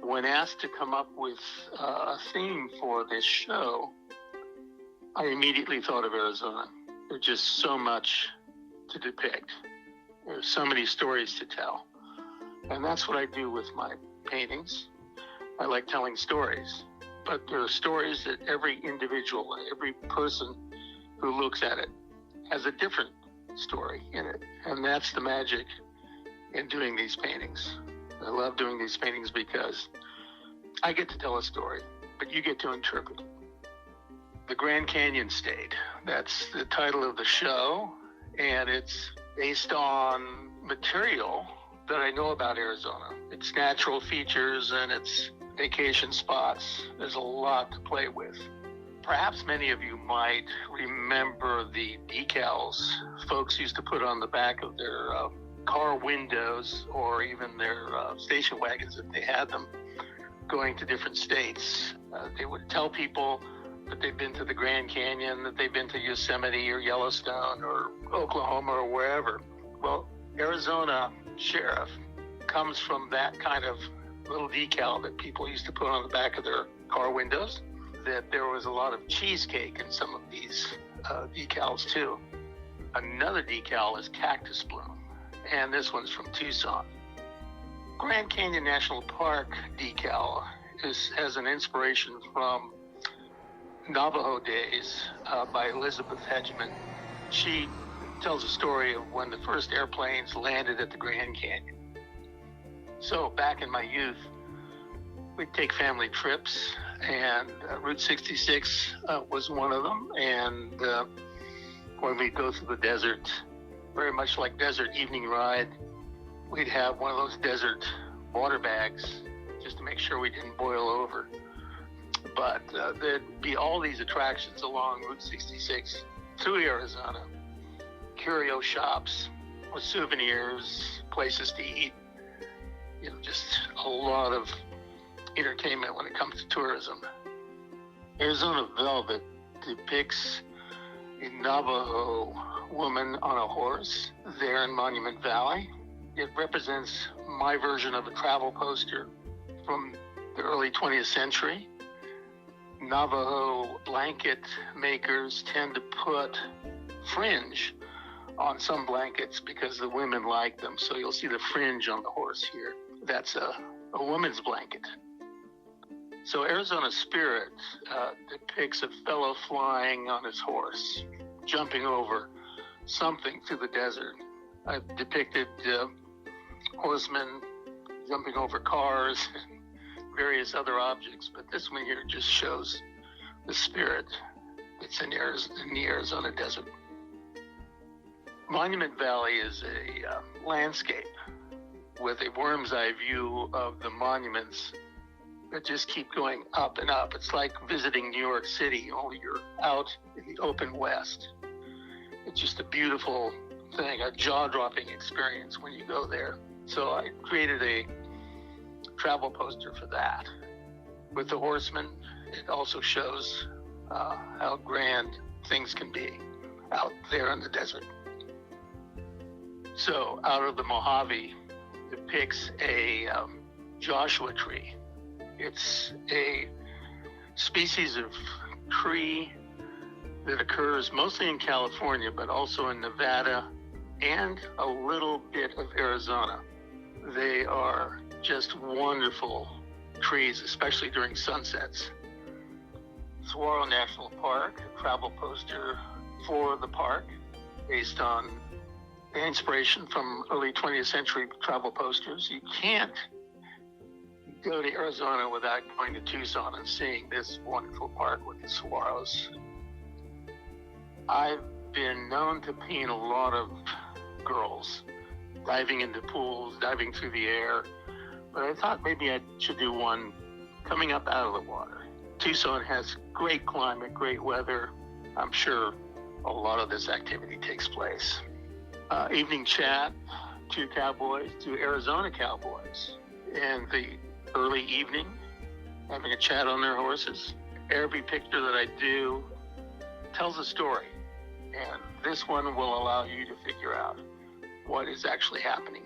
When asked to come up with a theme for this show, I immediately thought of Arizona. There's just so much to depict. There's so many stories to tell. And that's what I do with my paintings. I like telling stories, but there are stories that every individual, every person who looks at it has a different story in it. And that's the magic in doing these paintings. I love doing these paintings because I get to tell a story, but you get to interpret it. The Grand Canyon State, that's the title of the show, and it's based on material that I know about Arizona. Its natural features and its vacation spots. There's a lot to play with. Perhaps many of you might remember the decals folks used to put on the back of their car windows, or even their station wagons if they had them, going to different states. They would tell people that they've been to the Grand Canyon, that they've been to Yosemite or Yellowstone or Oklahoma or wherever. Well, Arizona Sheriff comes from that kind of little decal that people used to put on the back of their car windows, that there was a lot of cheesecake in some of these decals too. Another decal is cactus bloom, and this one's from Tucson. Grand Canyon National Park decal has an inspiration from Navajo Days by Elizabeth Hedgeman. She tells a story of when the first airplanes landed at the Grand Canyon. So back in my youth, we'd take family trips, and Route 66 was one of them. And when we'd go through the desert, very much like Desert Evening Ride, we'd have one of those desert water bags just to make sure we didn't boil over. But there'd be all these attractions along Route 66 through Arizona. Curio shops with souvenirs, places to eat. You know, just a lot of entertainment when it comes to tourism. Arizona Velvet depicts a Navajo woman on a horse there in Monument Valley. It represents my version of a travel poster from the early 20th century. Navajo blanket makers tend to put fringe on some blankets because the women like them. So you'll see the fringe on the horse here. That's a woman's blanket. So Arizona Spirit depicts a fellow flying on his horse, jumping over something through the desert. I've depicted horsemen jumping over cars and various other objects, but this one here just shows the spirit that's in the Arizona desert. Monument Valley is a landscape with a worm's eye view of the monuments that just keep going up and up. It's like visiting New York City, only you're out in the open West. It's just a beautiful thing, a jaw-dropping experience when you go there. So I created a travel poster for that. With the horsemen, it also shows how grand things can be out there in the desert. So Out of the Mojave depicts a Joshua tree. It's a species of tree that occurs mostly in California, but also in Nevada and a little bit of Arizona. They are just wonderful trees, especially during sunsets. Saguaro National Park, a travel poster for the park based on the inspiration from early 20th century travel posters. You can't go to Arizona without going to Tucson and seeing this wonderful park with the saguaros. I've been known to paint a lot of girls diving into pools, diving through the air, but I thought maybe I should do one coming up out of the water. Tucson has great climate, great weather. I'm sure a lot of this activity takes place. Evening chat, two Arizona cowboys in the early evening, having a chat on their horses. Every picture that I do tells a story, and this one will allow you to figure out what is actually happening